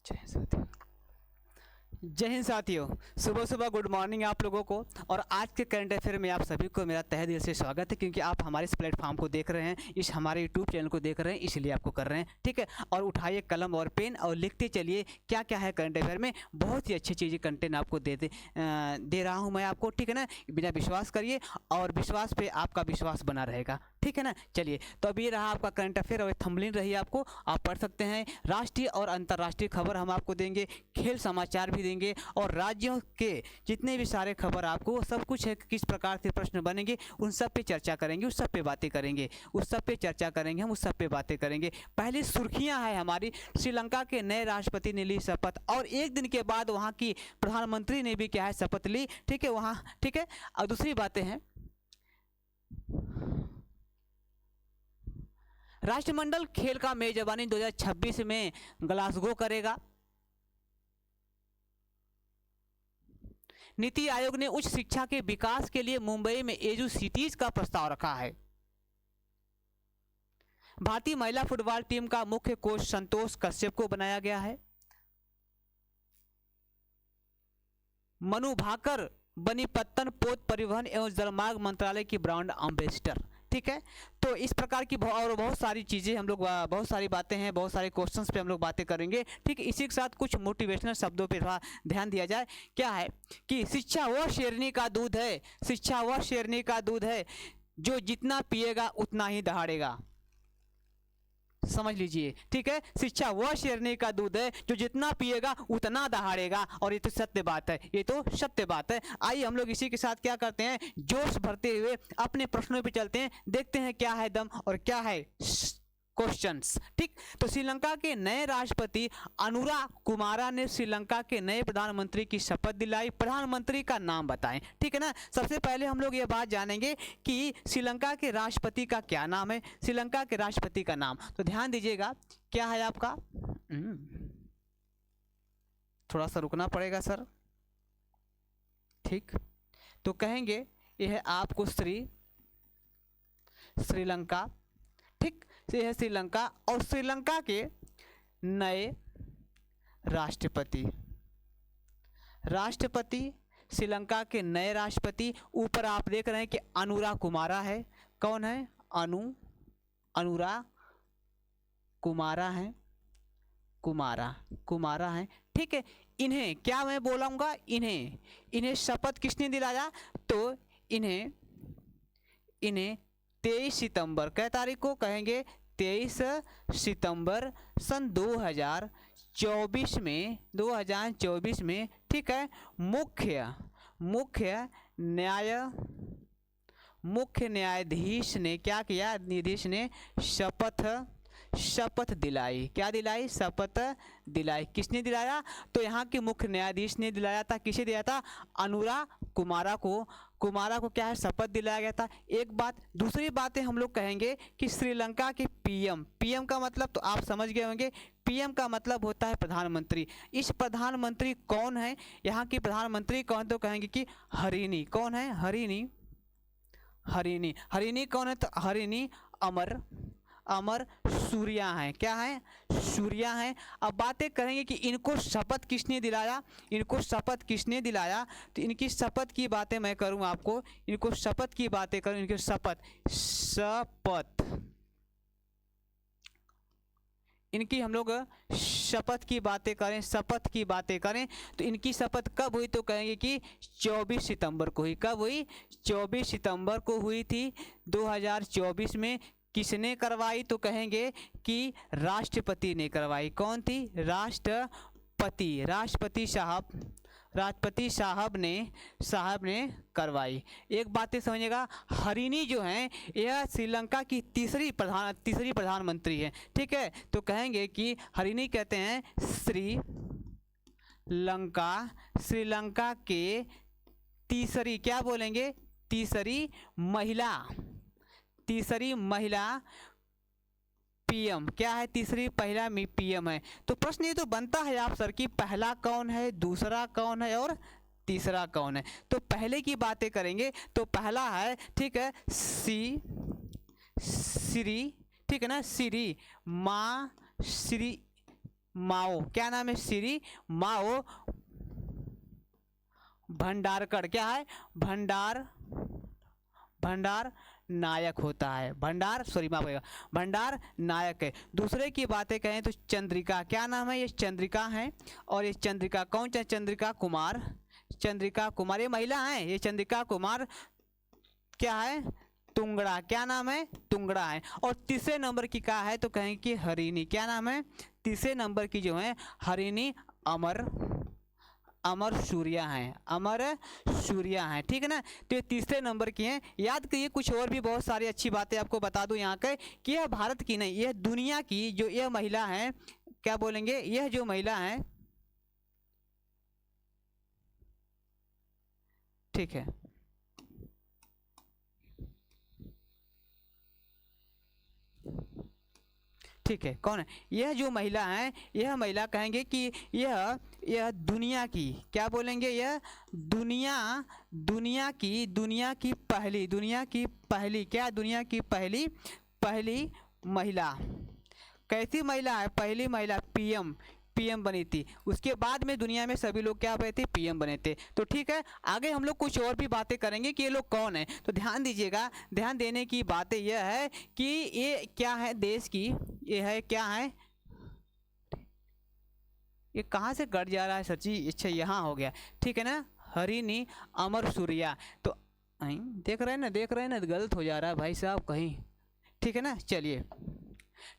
जय साथियों, जय हिंद साथियों। सुबह सुबह गुड मॉर्निंग आप लोगों को। और आज के करंट अफेयर में आप सभी को मेरा तहे दिल से स्वागत है, क्योंकि आप हमारे इस प्लेटफॉर्म को देख रहे हैं, इस हमारे यूट्यूब चैनल को देख रहे हैं, इसलिए आपको कर रहे हैं। ठीक है, और उठाइए कलम और पेन और लिखते चलिए क्या क्या है करंट अफेयर में। बहुत ही अच्छी चीज़ें कंटेंट आपको दे रहा हूँ मैं आपको। ठीक है ना, बिना विश्वास करिए और विश्वास पे आपका विश्वास बना रहेगा। ठीक है ना, चलिए तो अब ये रहा आपका करंट अफेयर और थंबनेल रही आपको, आप पढ़ सकते हैं। राष्ट्रीय और अंतर्राष्ट्रीय खबर हम आपको देंगे, खेल समाचार भी देंगे, और राज्यों के जितने भी सारे खबर आपको सब कुछ है, किस प्रकार से प्रश्न बनेंगे उन सब पे चर्चा करेंगे, उस सब पे बातें करेंगे, उस सब पे चर्चा करेंगे, हम उस सब पे बातें करेंगे। पहली सुर्खियां है हमारी, श्रीलंका के नए राष्ट्रपति ने ली शपथ, और एक दिन के बाद वहाँ की प्रधानमंत्री ने भी क्या है शपथ ली। ठीक है वहाँ, ठीक है। और दूसरी बातें हैं, राष्ट्रमंडल खेल का मेजबानी 2026 में ग्लासगो करेगा। नीति आयोग ने उच्च शिक्षा के विकास के लिए मुंबई में एजू सिटीज का प्रस्ताव रखा है। भारतीय महिला फुटबॉल टीम का मुख्य कोच संतोष कश्यप को बनाया गया है। मनु भाकर बनी पत्तन पोत परिवहन एवं जलमार्ग मंत्रालय की ब्रांड एम्बेसडर। ठीक है, तो इस प्रकार की और बहुत सारी चीज़ें हम लोग, बहुत सारी बातें हैं, बहुत सारे क्वेश्चंस पे हम लोग बातें करेंगे। ठीक है, इसी के साथ कुछ मोटिवेशनल शब्दों पे थोड़ा ध्यान दिया जाए। क्या है कि शिक्षा वह शेरनी का दूध है, शिक्षा वह शेरनी का दूध है जो जितना पिएगा उतना ही दहाड़ेगा। समझ लीजिए, ठीक है, शिक्षा वह शेरनी का दूध है जो जितना पिएगा उतना दहाड़ेगा। और ये तो सत्य बात है, ये तो सत्य बात है। आइए हम लोग इसी के साथ क्या करते हैं, जोश भरते हुए अपने प्रश्नों पे चलते हैं, देखते हैं क्या है दम और क्या है क्वेश्चंस। ठीक, तो श्रीलंका के नए राष्ट्रपति अनुरा कुमारा ने श्रीलंका के नए प्रधानमंत्री की शपथ दिलाई। प्रधानमंत्री का नाम बताएं। ठीक है ना, सबसे पहले हम लोग ये बात जानेंगे कि श्रीलंका के राष्ट्रपति का क्या नाम है। श्रीलंका के राष्ट्रपति का नाम तो ध्यान दीजिएगा, क्या है आपका, थोड़ा सा रुकना पड़ेगा सर। ठीक, तो कहेंगे यह है आपको श्रीलंका। ठीक, ये है श्रीलंका, और श्रीलंका के नए राष्ट्रपति श्रीलंका के नए राष्ट्रपति, ऊपर आप देख रहे हैं कि अनुरा कुमारा है। कौन है? अनुरा कुमारा है, कुमारा है। ठीक है, इन्हें क्या मैं बोलूँगा, इन्हें शपथ किसने दिलाया, तो इन्हें 23 सितंबर, कै तारीख को कहेंगे, 23 सितंबर सन 2024 में, ठीक है, मुख्य न्यायाधीश ने क्या किया, न्यायाधीश ने शपथ दिलाई। क्या दिलाई? शपथ दिलाई। किसने दिलाया? तो यहाँ के मुख्य न्यायाधीश ने दिलाया था। किसे दिया था? अनुरा कुमारा को क्या है, शपथ दिलाया गया था। एक बात। दूसरी बातें हम लोग कहेंगे कि श्रीलंका के पीएम का मतलब तो आप समझ गए होंगे, पीएम का मतलब होता है प्रधानमंत्री। इस प्रधानमंत्री कौन है, यहाँ की प्रधानमंत्री कौन, तो कहेंगे कि हरिनी। कौन है? हरिनी कौन है? तो हरिनी अमर सूर्या हैं। क्या है? सूर्या हैं। अब बातें करेंगे कि इनको शपथ किसने दिलाया, तो इनकी शपथ की बातें मैं करूं आपको, इनको शपथ की बातें करूं, इनकी शपथ इनकी हम लोग शपथ की बातें करें, तो इनकी शपथ कब हुई, तो कहेंगे कि 24 सितंबर को हुई। कब हुई? 24 सितंबर को हुई थी 2024 में। किसने करवाई, तो कहेंगे कि राष्ट्रपति ने करवाई। कौन थी? राष्ट्रपति साहब ने करवाई। एक बात समझिएगा, हरिनी जो हैं यह श्रीलंका की तीसरी प्रधानमंत्री है। ठीक है, तो कहेंगे कि हरिनी कहते हैं श्रीलंका के तीसरी, क्या बोलेंगे, तीसरी महिला पीएम। क्या है? तीसरी पहला पीएम है। तो प्रश्न ये तो बनता है आप सर कि पहला कौन है, दूसरा कौन है और तीसरा कौन है। तो पहले की बातें करेंगे तो पहला है, ठीक है, श्री, ठीक है ना, श्री माओ, क्या नाम है, श्री माओ भंडारकर, क्या है, भंडार नायक होता है, भंडार नायक है। दूसरे की बातें कहें तो चंद्रिका, क्या नाम है, ये चंद्रिका है। और ये चंद्रिका कौन, चंद्रिका कुमार ये महिला है, ये चंद्रिका कुमार क्या है, तुंगड़ा, क्या नाम है, तुंगड़ा है। और तीसरे नंबर की क्या है तो कहेंगे कि हरिणी, क्या नाम है, तीसरे नंबर की जो है हरिणी अमर सूर्या हैं, ठीक है ना। तो ये तीसरे नंबर की हैं। याद करिए, कुछ और भी बहुत सारी अच्छी बातें आपको बता दूं यहाँ के कि यह भारत की नहीं, यह दुनिया की जो यह महिला है, क्या बोलेंगे, यह जो महिला है, ठीक है, ठीक है, कौन है, यह जो महिला है, यह महिला कहेंगे कि यह दुनिया की, क्या बोलेंगे, यह दुनिया की पहली महिला, कैसी महिला है, पहली महिला पीएम बनी थी। उसके बाद में दुनिया में सभी लोग क्या बने थे, पीएम बने थे। तो ठीक है, आगे हम लोग कुछ और भी बातें करेंगे कि ये लोग कौन है। तो ध्यान दीजिएगा, ध्यान देने की बातें यह है कि ये क्या है, देश की, ये है क्या है, ये कहाँ से कट जा रहा है सच्ची, अच्छा यहाँ हो गया, ठीक है ना, हरिणी अमर सूर्या। तो देख रहे हैं ना, गलत हो जा रहा है भाई साहब कहीं, ठीक है ना। चलिए,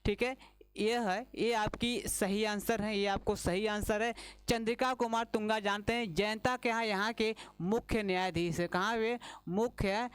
ठीक है, ये आपकी सही आंसर है, ये आपको सही आंसर है। चंद्रिका कुमार तुंगा जानते हैं, जयंता क्या है, यहाँ के मुख्य न्यायाधीश है, कहाँ वे, मुख्य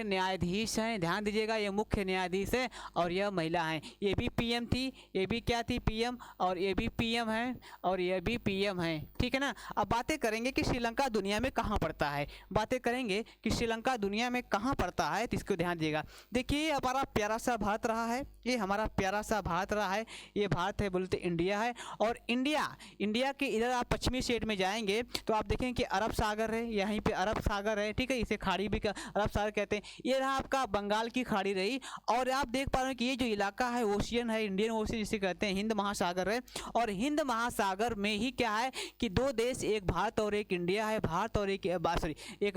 न्यायाधीश हैं। ध्यान दीजिएगा, ये मुख्य न्यायाधीश है और यह महिला है। ये भी पीएम थी, ये भी क्या थी, पीएम, और ये भी पीएम है, और ये भी पीएम है, ठीक है ना। अब बातें करेंगे कि श्रीलंका दुनिया में कहाँ पड़ता है, बातें करेंगे कि श्रीलंका दुनिया में कहाँ पड़ता है, तो इसको ध्यान दीजिएगा। देखिए, हमारा प्यारा सा भारत रहा है, ये हमारा प्यारा सा भारत रहा है, ये भारत है, बोलते इंडिया है। और इंडिया के इधर आप पश्चिमी साइड में जाएंगे तो आप देखेंगे कि अरब सागर है, यहीं पे अरब सागर है, ठीक है, इसे खाड़ी भी अरब सागर कहते हैं। ये रहा आपका बंगाल की खाड़ी रही, और आप देख पा रहे हैं कि ये जो इलाका है ओशियन है, इंडियन ओशियन जिसे कहते हैं, हिंद महासागर है। और हिंद महासागर में ही क्या है कि दो देश, एक भारत और एक इंडिया है, एक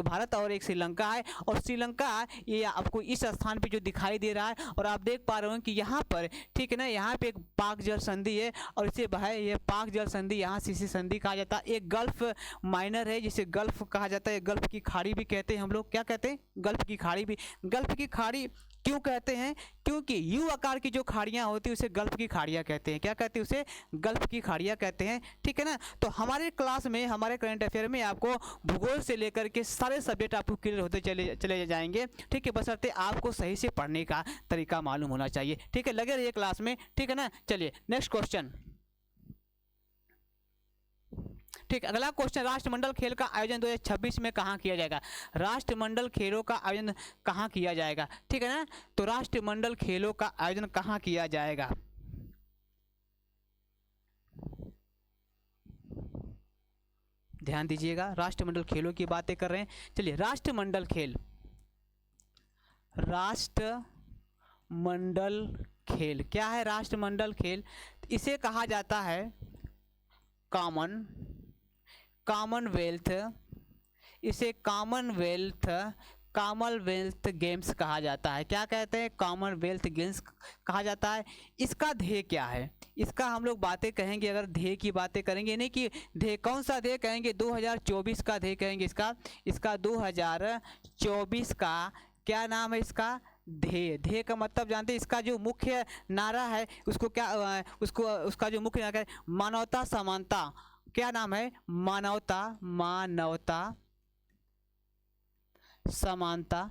भारत और एक श्रीलंका है। और श्रीलंका ये आपको इस स्थान पे जो दिखाई दे रहा है, और आप देख पा रहे हो कि यहाँ पर, ठीक है ना, यहाँ पे एक पाक जल संधि है, और इसे भाई ये पाक जल संधि, यहाँ से इसे संधि कहा जाता है। एक गल्फ माइनर है जिसे गल्फ कहा जाता है, गल्फ की खाड़ी भी कहते हैं हम लोग, क्या कहते हैं, गल्फ की खाड़ी भी। गल्फ की खाड़ी क्यों कहते हैं, क्योंकि यू आकार की जो खाड़ियाँ होती है उसे गल्फ की खाड़ियाँ कहते हैं, क्या कहते हैं, उसे गल्फ की खाड़ियाँ कहते हैं, ठीक है ना। तो हमारे क्लास में, हमारे करंट अफेयर में आपको भूगोल से लेकर के सारे सब्जेक्ट आपको क्लियर होते चले जाएंगे, ठीक है, बशर्ते आपको सही से पढ़ने का तरीका मालूम होना चाहिए, ठीक है। लगे रहिए क्लास में, ठीक है ना। चलिए नेक्स्ट क्वेश्चन, ठीक, अगला क्वेश्चन, राष्ट्रमंडल खेल का आयोजन 2026 में कहाँ किया जाएगा, राष्ट्रमंडल खेलों का आयोजन कहाँ किया जाएगा, ठीक है ना। तो राष्ट्रमंडल खेलों का आयोजन कहाँ किया जाएगा, ध्यान दीजिएगा, राष्ट्रमंडल खेलों की बातें कर रहे हैं। चलिए, राष्ट्रमंडल खेल क्या है, राष्ट्रमंडल खेल, इसे कहा जाता है कॉमनवेल्थ, इसे कॉमनवेल्थ गेम्स कहा जाता है, क्या कहते हैं, कॉमनवेल्थ गेम्स कहा जाता है। इसका ध्येय क्या है, इसका हम लोग बातें कहेंगे, अगर ध्येय की बातें करेंगे, नहीं कि ध्येय कौन सा ध्येय कहेंगे, 2024 का ध्येय कहेंगे, इसका 2024 का क्या नाम है, इसका ध्येय का मतलब जानते हैं, इसका जो मुख्य नारा है उसको क्या, उसका जो मुख्य नारा है, मानवता समानता, क्या नाम है, मानवता समानता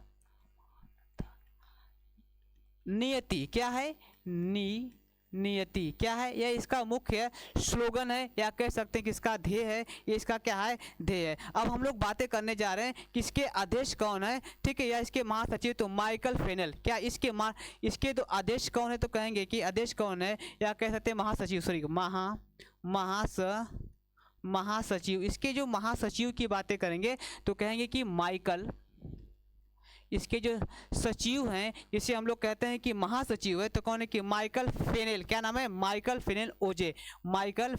नियति, क्या है, नियति, क्या है, यह इसका मुख्य स्लोगन है, या कह सकते हैं कि इसका ध्येय है, ये इसका क्या है, ध्येय है। अब हम लोग बातें करने जा रहे हैं कि इसके अध्यक्ष कौन है, ठीक है, या इसके महासचिव, तो माइकल फेनेल, क्या इसके तो अध्यक्ष कौन है, तो कहेंगे कि अध्यक्ष कौन है, या कह सकते हैं महासचिव, सॉरी महासचिव। इसके जो महासचिव की बातें करेंगे तो कहेंगे कि माइकल इसके जो सचिव हैं, जिसे हम लोग कहते हैं कि महासचिव है, तो कौन है कि माइकल फेनेल, क्या नाम है, माइकल फेनेल ओजे, माइकल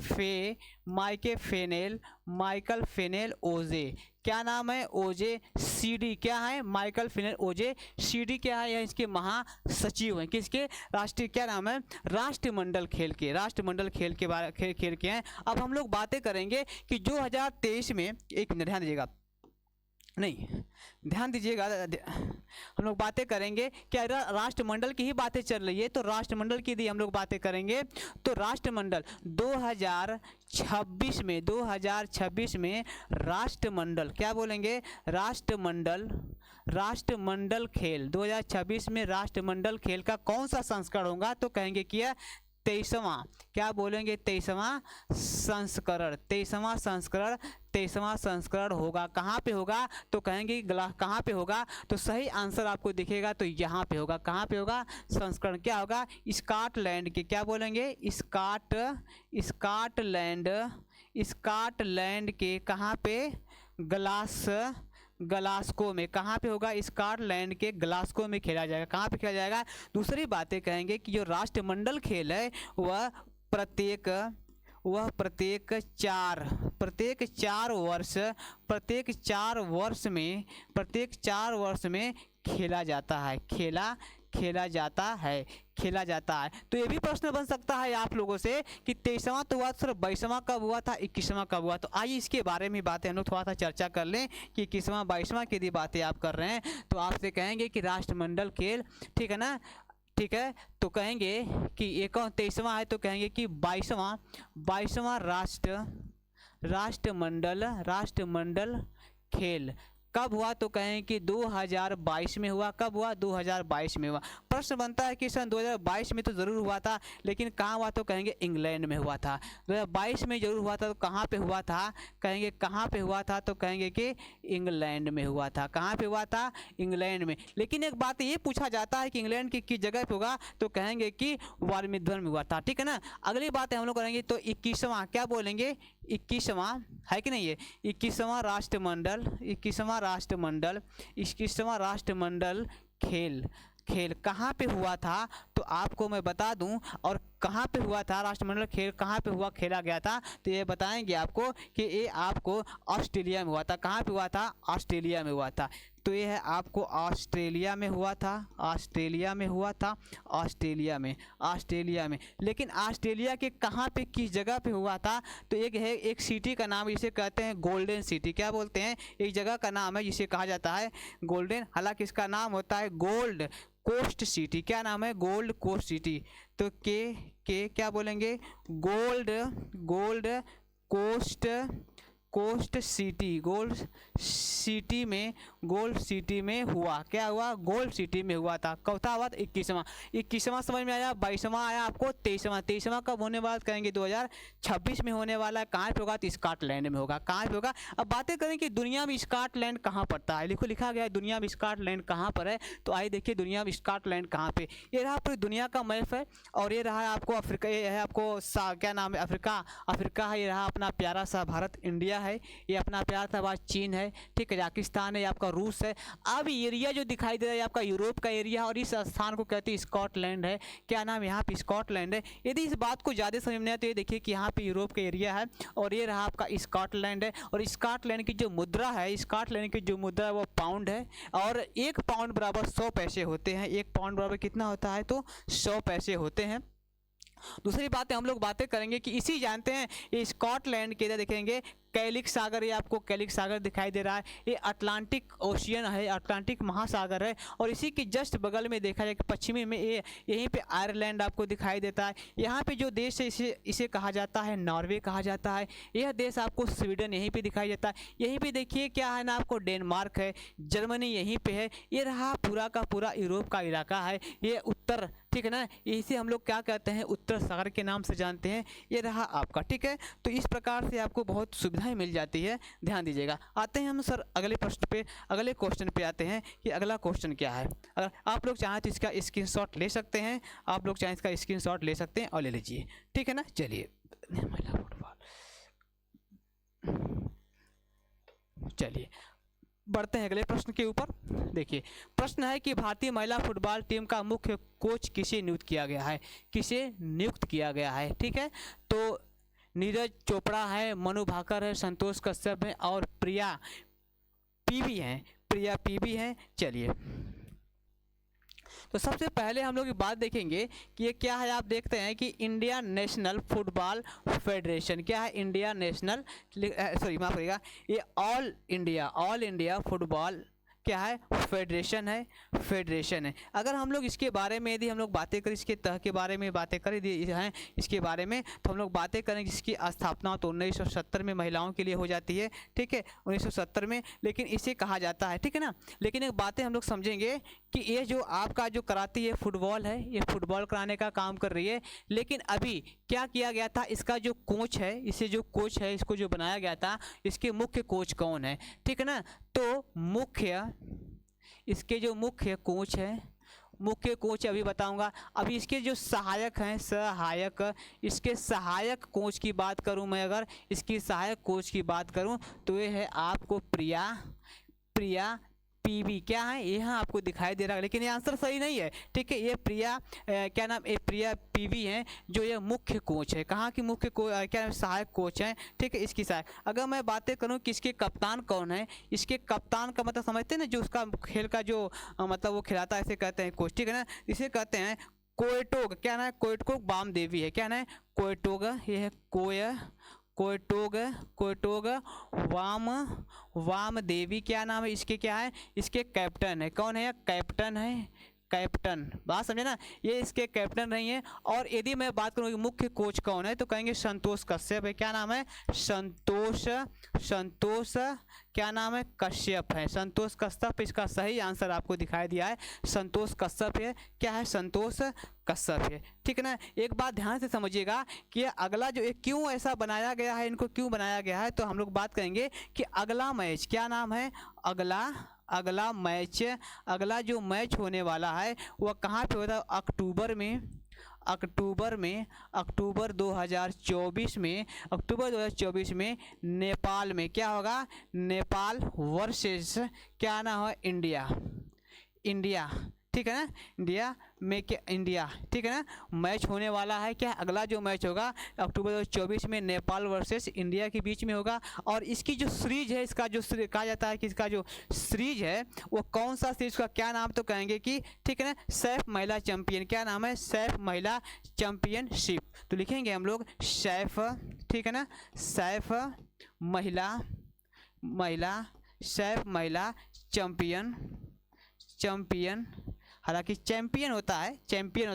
फेनेल ओजे, क्या नाम है, ओजे सीडी, क्या है, माइकल फेनेल ओजे सीडी, क्या है, यह इसके महासचिव हैं, किसके, राष्ट्रीय, क्या नाम है, राष्ट्रमंडल खेल के, राष्ट्रमंडल खेल के बारे खेल के हैं। अब हम लोग बातें करेंगे कि 2023 में, एक मिनट ध्यान दीजिएगा, नहीं ध्यान दीजिएगा, हम लोग बातें करेंगे क्या, राष्ट्रमंडल की ही बातें चल रही है, तो राष्ट्रमंडल की यदि हम लोग बातें करेंगे तो राष्ट्रमंडल 2026 में राष्ट्रमंडल, क्या बोलेंगे, राष्ट्रमंडल खेल 2026 में राष्ट्रमंडल खेल का कौन सा संस्करण होगा, तो कहेंगे कि 23वां, क्या बोलेंगे, 23वां संस्करण होगा। कहाँ पे होगा, तो कहेंगे कहाँ पे होगा, तो सही आंसर आपको दिखेगा तो यहाँ पे होगा, कहाँ पे होगा, संस्करण क्या होगा, स्कॉटलैंड के, क्या बोलेंगे, स्कॉटलैंड के, कहाँ पे, ग्लासगो में, कहाँ पे होगा, स्कॉटलैंड के ग्लासगो में खेला जाएगा, कहाँ पे खेला जाएगा। दूसरी बातें कहेंगे कि जो राष्ट्रमंडल खेल है वह प्रत्येक 4 वर्ष में खेला जाता है। तो ये भी प्रश्न बन सकता है आप लोगों से कि 23वां तो हुआ, सर 22वां कब हुआ था, 21वां कब हुआ, तो आइए इसके बारे में बातें हम लोग थोड़ा सा चर्चा कर लें कि 21वां 22वां की यदि बातें आप कर रहे हैं तो आपसे कहेंगे कि राष्ट्रमंडल खेल, ठीक है ना, ठीक है, तो कहेंगे कि ये कौन 23वां है, तो कहेंगे कि 22वां राष्ट्रमंडल खेल कब हुआ, तो कहें कि 2022 में हुआ। कब हुआ, 2022 में हुआ। प्रश्न बनता है कि सन 2022 में तो ज़रूर हुआ था, लेकिन कहाँ हुआ, तो कहेंगे इंग्लैंड में हुआ था। 2022 में ज़रूर हुआ था, तो कहाँ पे हुआ था, कहेंगे कहाँ पे हुआ था, तो कहेंगे कि इंग्लैंड में हुआ था। कहाँ पे हुआ था, इंग्लैंड में। लेकिन एक बात ये पूछा जाता है कि इंग्लैंड की किस जगह पे होगा, तो कहेंगे कि वाल्मीधवन में हुआ था, ठीक है ना। अगली बात हम लोग करेंगे तो 21वां, क्या बोलेंगे, 21वां है कि नहीं है, 21वां राष्ट्रमंडल खेल कहाँ पे हुआ था, तो आपको मैं बता दूं, और कहाँ पे हुआ था राष्ट्रमंडल खेल, कहाँ पे हुआ, खेला गया था, तो ये बताएंगे आपको कि ये आपको ऑस्ट्रेलिया में हुआ था। कहाँ पे हुआ था, ऑस्ट्रेलिया में हुआ था। तो ये है आपको ऑस्ट्रेलिया में हुआ था, ऑस्ट्रेलिया में। लेकिन ऑस्ट्रेलिया के कहाँ पे, किस जगह पे हुआ था, तो एक है, एक सिटी का नाम जिसे कहते हैं गोल्डन सिटी, क्या बोलते हैं, एक जगह का नाम है जिसे कहा जाता है गोल्डन, हालांकि इसका नाम होता है गोल्ड कोस्ट सिटी। क्या नाम है, गोल्ड कोस्ट सिटी। तो के क्या बोलेंगे, गोल्ड कोस्ट सिटी में हुआ। क्या हुआ, गोल्ड सिटी में हुआ था। कब था, हुआ 21वां समझ में आया। 22वां आया आपको, 23वां कब होने वाला, कहेंगे 2026 में होने वाला है। कहाँ पे होगा, तो स्कॉटलैंड में होगा। कहाँ पे होगा। अब बातें करें कि दुनिया में स्कॉटलैंड कहाँ पड़ता है, लिखा गया है दुनिया में स्कॉटलैंड कहाँ पर है, तो आइए देखिए दुनिया में स्कॉटलैंड कहाँ पे। ये रहा पूरी दुनिया का मैप है, और ये रहा आपको अफ्रीका, ये है आपको क्या नाम है, अफ्रीका है। ये रहा अपना प्यारा सा भारत, इंडिया है। ये अपना प्यारा सा बात चीन है, ठीक है, कजाकिस्तान है, आपका रूस है। अब एरिया जो दिखाई दे रहा है आपका यूरोप का एरिया, और इस स्थान को कहते हैं स्कॉटलैंड है। क्या नाम, यहाँ पे स्कॉटलैंड है। यदि इस बात को ज़्यादा समझ में आए तो ये देखिए कि यहाँ पे यूरोप का एरिया है, और ये रहा आपका स्कॉटलैंड है। और स्कॉटलैंड की जो मुद्रा है, वो पाउंड है, और 1 पाउंड बराबर 100 पैसे होते हैं। 1 पाउंड बराबर कितना होता है, तो 100 पैसे होते हैं। दूसरी बात हम लोग बातें करेंगे कि इसी जानते हैं ये स्कॉटलैंड के इधर देखेंगे कैलिक सागर, ये आपको कैलिक सागर दिखाई दे रहा है। ये अटलांटिक ओशियन है, अटलांटिक महासागर है। और इसी के जस्ट बगल में देखा जाए कि पश्चिमी में ये यहीं पे आयरलैंड आपको दिखाई देता है। यहाँ पे जो देश है इसे कहा जाता है नॉर्वे कहा जाता है। यह देश आपको स्वीडन यहीं पे दिखाई देता है। यहीं पे देखिए क्या है ना, आपको डेनमार्क है, जर्मनी यहीं पे है। ये रहा पूरा का पूरा यूरोप का इलाका है। ये उत्तर, ठीक है ना, इसे हम लोग क्या कहते हैं, उत्तर सागर के नाम से जानते हैं। ये रहा आपका, ठीक है। तो इस प्रकार से आपको बहुत सुविधाएं मिल जाती है, ध्यान दीजिएगा। आते हैं हम सर अगले प्रश्न पे, अगले क्वेश्चन पे आते हैं कि अगला क्वेश्चन क्या है। अगर आप लोग चाहें तो इसका स्क्रीनशॉट ले सकते हैं, ले सकते हैं और ले लीजिए, ठीक है ना। चलिए बढ़ते हैं अगले प्रश्न के ऊपर। देखिए प्रश्न है कि भारतीय महिला फुटबॉल टीम का मुख्य कोच किसे नियुक्त किया गया है, किसे नियुक्त किया गया है। ठीक है, तो नीरज चोपड़ा है, मनु भाकर है, संतोष कश्यप है और प्रिया पीवी हैं, प्रिया पीवी हैं। चलिए तो सबसे पहले हम लोग ये बात देखेंगे कि ये क्या है। आप देखते हैं कि इंडिया नेशनल फुटबॉल फेडरेशन क्या है, इंडिया नेशनल सॉरी माफ करिएगा, ये ऑल इंडिया फुटबॉल क्या है, फेडरेशन है, फेडरेशन है। अगर हम लोग इसके बारे में यदि हम लोग बातें करें, इसके तह के बारे में बातें करें हैं इसके बारे में, तो हम लोग बातें करें जिसकी स्थापना तो 1970 में महिलाओं के लिए हो जाती है। ठीक है, 1970 में, लेकिन इसे कहा जाता है, ठीक है ना। लेकिन एक बातें हम लोग समझेंगे कि ये जो आपका जो कराती है फुटबॉल है, ये फुटबॉल कराने का काम कर रही है। लेकिन अभी क्या किया गया था, इसका जो कोच है, इसे जो कोच है, इसको जो बनाया गया था, इसके मुख्य कोच कौन है, ठीक है ना। तो इसके जो मुख्य कोच अभी बताऊंगा। अभी इसके जो सहायक हैं, इसके सहायक कोच की बात करूं मैं, अगर इसकी सहायक कोच की बात करूं तो ये है आपको प्रिया पीवी क्या है, यहाँ आपको दिखाई दे रहा है, लेकिन ये आंसर सही नहीं है। ठीक है, ये क्या नाम, ये प्रिया पीवी हैं जो ये मुख्य कोच है। कहाँ की मुख्य क्या नाम, सहायक कोच हैं। ठीक है, इसकी सहायक। अगर मैं बातें करूँ कि इसके कप्तान कौन है, इसके कप्तान का मतलब समझते हैं ना, जो उसका खेल का जो मतलब वो खिलाता है, इसे कहते हैं कोच। ठीक है ना, इसे कहते हैं कोएटोग, क्या नाम है, कोएटोग बाम देवी है, क्या नाम है, कोएटोग, ये है कोएटोग वाम देवी, क्या नाम है इसके, क्या है, इसके कैप्टन है। कौन है, कैप्टन है, कैप्टन, बात समझे ना, ये इसके कैप्टन नहीं है। और यदि मैं बात करूँ कि मुख्य कोच कौन है, तो कहेंगे संतोष कश्यप है। क्या नाम है, संतोष क्या नाम है, कश्यप है, संतोष कश्यप। इसका सही आंसर आपको दिखाई दिया है, संतोष कश्यप है, क्या है, संतोष कश्यप है। ठीक है ना। एक बात ध्यान से समझिएगा कि अगला जो क्यों ऐसा बनाया गया है, इनको क्यों बनाया गया है, तो हम लोग बात करेंगे कि अगला मैच क्या नाम है, अगला मैच, अगला जो मैच होने वाला है वह कहाँ पे होता है, अक्टूबर 2024 में नेपाल में क्या होगा, नेपाल वर्सेस क्या नाम है, इंडिया। ठीक है ना, इंडिया, ठीक है ना, मैच होने वाला है। क्या अगला जो मैच होगा अक्टूबर 2024 में नेपाल वर्सेस इंडिया के बीच में होगा। और इसकी जो सीरीज है, इसका जो कहा जाता है कि इसका जो सीरीज है वो कौन सा सीरीज का क्या नाम, तो कहेंगे कि ठीक है ना, सैफ महिला चैंपियन, क्या नाम है, सैफ महिला चैंपियनशिप। तो लिखेंगे हम लोग सैफ, ठीक है ना, सैफ महिला चैंपियन, हालांकि चैंपियन होता है,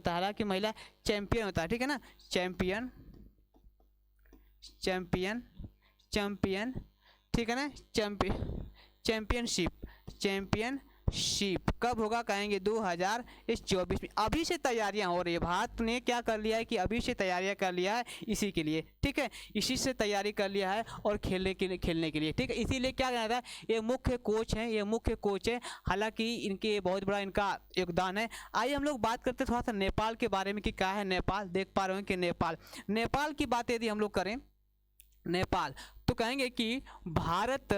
हालांकि महिला चैंपियन होता है। ठीक है ना, चैंपियन, ठीक है ना, चैंपियनशिप कब होगा, कहेंगे 2024 में। अभी से तैयारियां हो रही है, भारत ने क्या कर लिया है कि अभी से तैयारियां कर लिया है इसी के लिए। ठीक है, इसी से तैयारी कर लिया है और खेलने के लिए। ठीक है, इसीलिए क्या कहना था, ये मुख्य कोच है, हालांकि इनके बहुत बड़ा इनका योगदान है। आइए हम लोग बात करते थोड़ा सा नेपाल के बारे में कि क्या है नेपाल। देख पा रहे हैं कि नेपाल की बात यदि हम लोग करें, नेपाल, तो कहेंगे कि भारत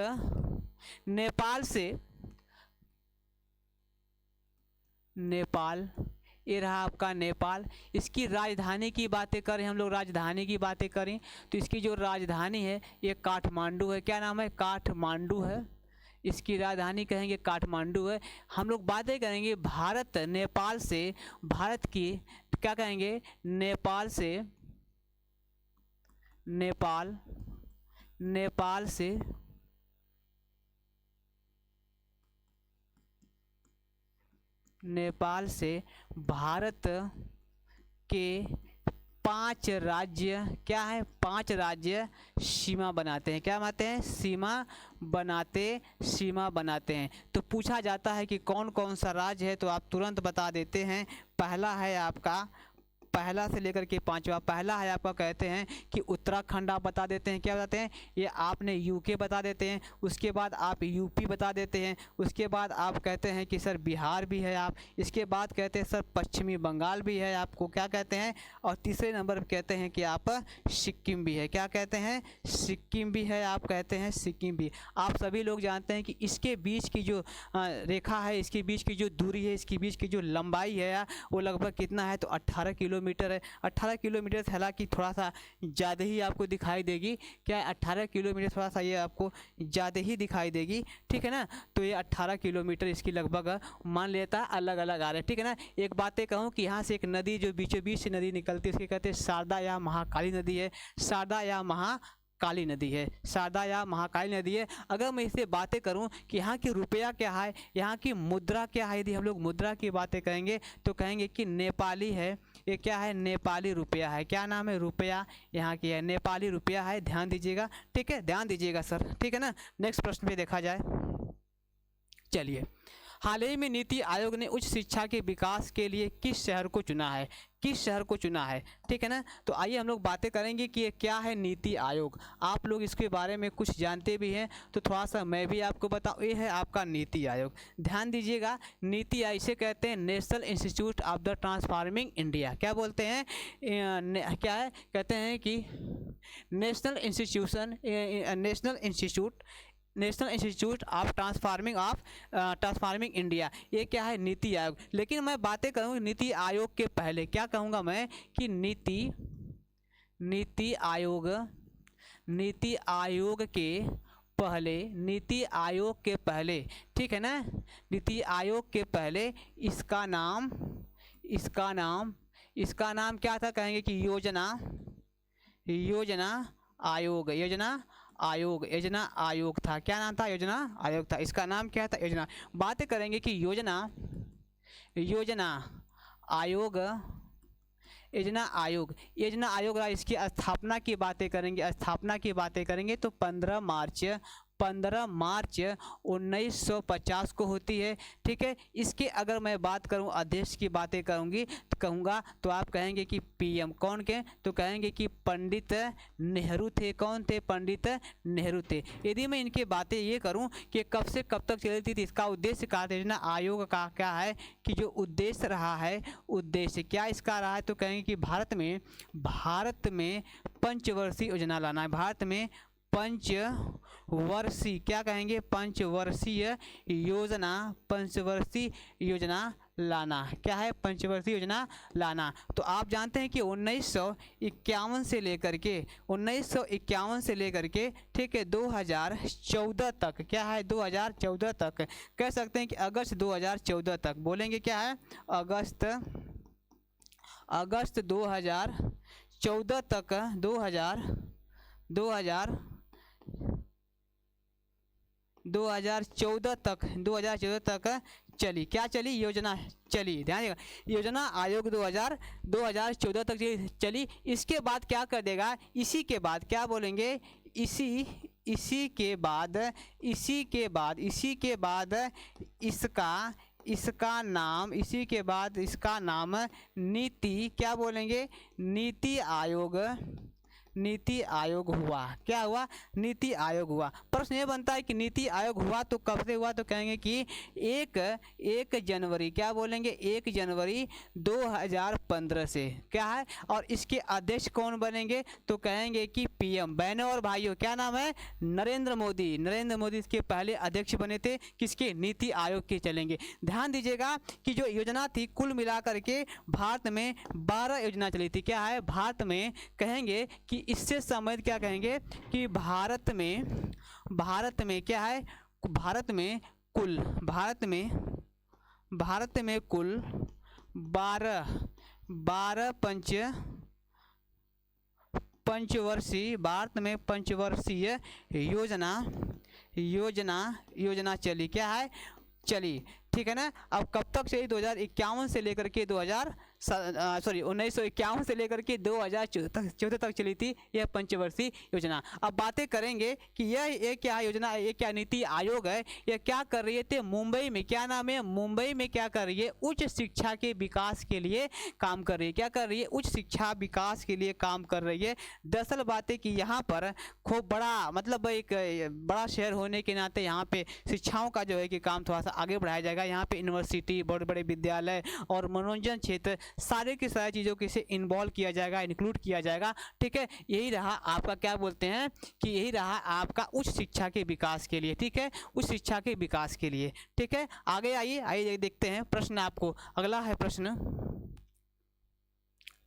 नेपाल, ये रहा आपका नेपाल। इसकी राजधानी की बातें करें हम लोग, तो इसकी जो राजधानी है ये काठमांडू है। क्या नाम है, काठमांडू है, इसकी राजधानी कहेंगे काठमांडू है। हम लोग बातें करेंगे भारत नेपाल से, भारत की क्या कहेंगे, नेपाल से भारत के 5 राज्य, क्या है, 5 राज्य सीमा बनाते हैं। क्या बनाते हैं, सीमा बनाते हैं। तो पूछा जाता है कि कौन कौन सा राज्य है, तो आप तुरंत बता देते हैं। पहला है आपका पहला से लेकर के पांचवा। पहला है आपका कहते हैं कि उत्तराखंड आप बता देते हैं, क्या बताते हैं ये आपने यूके बता देते हैं, उसके बाद आप यूपी बता देते हैं, उसके बाद आप कहते हैं कि सर बिहार भी है आप, इसके बाद कहते हैं सर पश्चिमी बंगाल भी है आपको, क्या कहते हैं, और तीसरे नंबर पर कहते हैं कि आप सिक्किम भी है, क्या कहते हैं, सिक्किम भी है, आप कहते हैं सिक्किम भी। आप सभी लोग जानते हैं कि इसके बीच की जो रेखा है, इसके बीच की जो दूरी है, इसके बीच की जो लंबाई है वो लगभग कितना है, तो 18 किलोमीटर है। 18 किलोमीटर हालांकि थोड़ा सा ज़्यादा ही आपको दिखाई देगी, क्या है 18 किलोमीटर थोड़ा सा ये आपको ज़्यादा ही दिखाई देगी, ठीक है ना। तो ये 18 किलोमीटर इसकी लगभग मान लेता है, अलग अलग आ रहे हैं, ठीक है ना। एक बातें कहूँ कि यहाँ से एक नदी जो बीचों बीच से नदी निकलती है उसके कहते हैं शारदा या महाकाली नदी है, शारदा या काली नदी है, शारदा या महाकाली नदी है। अगर मैं इससे बातें करूं कि यहाँ की रुपया क्या है, यहाँ की मुद्रा क्या है, यदि हम लोग मुद्रा की बातें कहेंगे तो कहेंगे कि नेपाली है, ये क्या है, नेपाली रुपया है, क्या नाम है, रुपया यहाँ की है, नेपाली रुपया है, ध्यान दीजिएगा, ठीक है, ध्यान दीजिएगा सर, ठीक है ना। नेक्स्ट प्रश्न पे देखा जाए, चलिए, हाल ही में नीति आयोग ने उच्च शिक्षा के विकास के लिए किस शहर को चुना है, किस शहर को चुना है, ठीक है ना। तो आइए हम लोग बातें करेंगे कि ये क्या है नीति आयोग। आप लोग इसके बारे में कुछ जानते भी हैं तो थोड़ा सा मैं भी आपको बताऊँ, ये है आपका नीति आयोग। ध्यान दीजिएगा, नीति आयोग इसे कहते हैं national institute of the transforming India, क्या बोलते हैं, क्या है, कहते हैं कि national institute of transforming India, ये क्या है, नीति आयोग। लेकिन मैं बातें करूँ नीति आयोग के पहले, क्या कहूँगा मैं कि नीति आयोग के पहले, ठीक है ना, नीति आयोग के पहले इसका नाम क्या था, कहेंगे कि योजना आयोग था, क्या नाम था, योजना आयोग था, इसका नाम क्या था, योजना। बातें करेंगे कि योजना आयोग इसकी स्थापना की बातें करेंगे तो 15 मार्च 1950 को होती है, ठीक है। इसके अगर मैं बात करूं अध्यक्ष की बातें कहूँगा तो आप कहेंगे कि पीएम, कौन के, तो कहेंगे कि पंडित नेहरू थे, कौन थे, पंडित नेहरू थे। यदि मैं इनकी बातें ये करूं कि कब से कब तक चलती थी, इसका उद्देश्य कार्य योजना आयोग का क्या है कि जो उद्देश्य रहा है, उद्देश्य क्या इसका रहा है, तो कहेंगे कि भारत में पंचवर्षीय योजना लाना है, भारत में पंचवर्षीय, क्या कहेंगे, पंचवर्षीय योजना लाना, क्या है, पंचवर्षीय योजना लाना। तो आप जानते हैं कि 1951 से लेकर के ठीक है 2014 तक, क्या है, 2014 तक कह सकते हैं कि अगस्त 2014 तक बोलेंगे, क्या है, अगस्त 2014 तक, 2014 तक चली, क्या चली, योजना चली, ध्यान देगा, योजना आयोग 2014 तक चली। इसके बाद क्या कर देगा, इसी के बाद क्या बोलेंगे, इसी के बाद इसका नाम नीति, क्या बोलेंगे, नीति आयोग हुआ, क्या हुआ, नीति आयोग हुआ। प्रश्न ये बनता है कि नीति आयोग हुआ तो कब से हुआ, तो कहेंगे कि 1 जनवरी, क्या बोलेंगे, 1 जनवरी 2015 से, क्या है, और इसके अध्यक्ष कौन बनेंगे, तो कहेंगे कि पीएम। बहनों और भाइयों, क्या नाम है, नरेंद्र मोदी इसके पहले अध्यक्ष बने थे, किसके, नीति आयोग के चलेंगे। ध्यान दीजिएगा कि जो योजना थी कुल मिलाकर के भारत में 12 योजना चली थी, क्या है, भारत में कहेंगे कि इससे संबंधित क्या कहेंगे कि भारत में क्या है, भारत में कुल 12 पंचवर्षीय, भारत में पंचवर्षीय योजना चली, क्या है, चली, ठीक है ना। अब कब तक चली, 2051 से लेकर के 2007 सॉरी 1951 से लेकर के 2014 तक चली थी यह पंचवर्षीय योजना। अब बातें करेंगे कि ये क्या योजना, ये क्या नीति आयोग है, यह क्या कर रही है। तो मुंबई में क्या नाम है, मुंबई में क्या कर रही है, उच्च शिक्षा के विकास के लिए काम कर रही है। क्या कर रही है, उच्च शिक्षा विकास के लिए काम कर रही है। दरअसल बात है कि यहाँ पर खूब बड़ा, मतलब एक बड़ा शहर होने के नाते यहाँ पे शिक्षाओं का जो है कि काम थोड़ा सा आगे बढ़ाया जाएगा। यहाँ पे यूनिवर्सिटी, बड़े बड़े विद्यालय और मनोरंजन क्षेत्र, सारे की सारी चीज़ों को इसे इन्वॉल्व किया जाएगा, इंक्लूड किया जाएगा। ठीक है, यही रहा आपका, क्या बोलते हैं कि यही रहा आपका उच्च शिक्षा के विकास के लिए। ठीक है, उच्च शिक्षा के विकास के लिए। ठीक है, आगे आइए, आइए देखते हैं प्रश्न आपको। अगला है प्रश्न,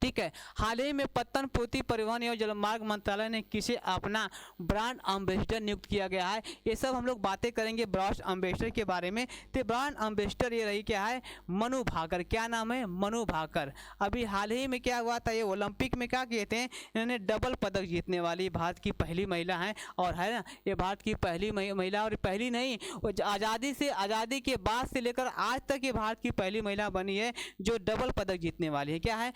ठीक है, हाल ही में पत्तन पोती परिवहन एवं जलमार्ग मंत्रालय ने किसे अपना ब्रांड एम्बेसडर नियुक्त किया गया है। ये सब हम लोग बातें करेंगे ब्रांड एम्बेसडर के बारे में। तो ब्रांड एम्बेसडर ये रही क्या है, मनु भाकर। क्या नाम है, मनु भाकर। अभी हाल ही में क्या हुआ था, ये ओलंपिक में क्या कहते हैं, इन्होंने डबल पदक जीतने वाली भारत की पहली महिला हैं। और है ना, ये भारत की पहली महिला, और पहली नहीं, आज़ादी के बाद से लेकर आज तक ये भारत की पहली महिला बनी है जो डबल पदक जीतने वाली है। क्या है,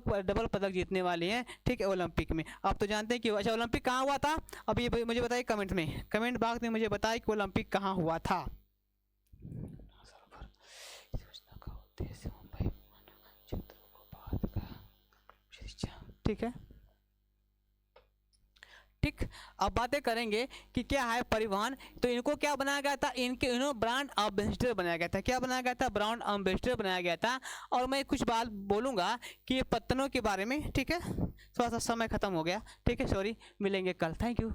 डबल पदक जीतने वाले हैं। ठीक है, ओलंपिक में। आप तो जानते हैं कि अच्छा ओलंपिक कहाँ हुआ था, अब ये मुझे बताइए कमेंट में, कमेंट बॉक्स में मुझे बताइए कि ओलंपिक कहाँ हुआ था। ठीक है, ठीक। अब बातें करेंगे कि क्या है परिवहन। तो इनको क्या बनाया गया था, इन्होंने ब्रांड एम्बेसडर बनाया गया था। क्या बनाया गया था, ब्रांड एम्बेसडर बनाया गया था। और मैं कुछ बात बोलूँगा कि ये पत्तनों के बारे में। ठीक है, थोड़ा सा समय खत्म हो गया। ठीक है, सॉरी, मिलेंगे कल। Thank you.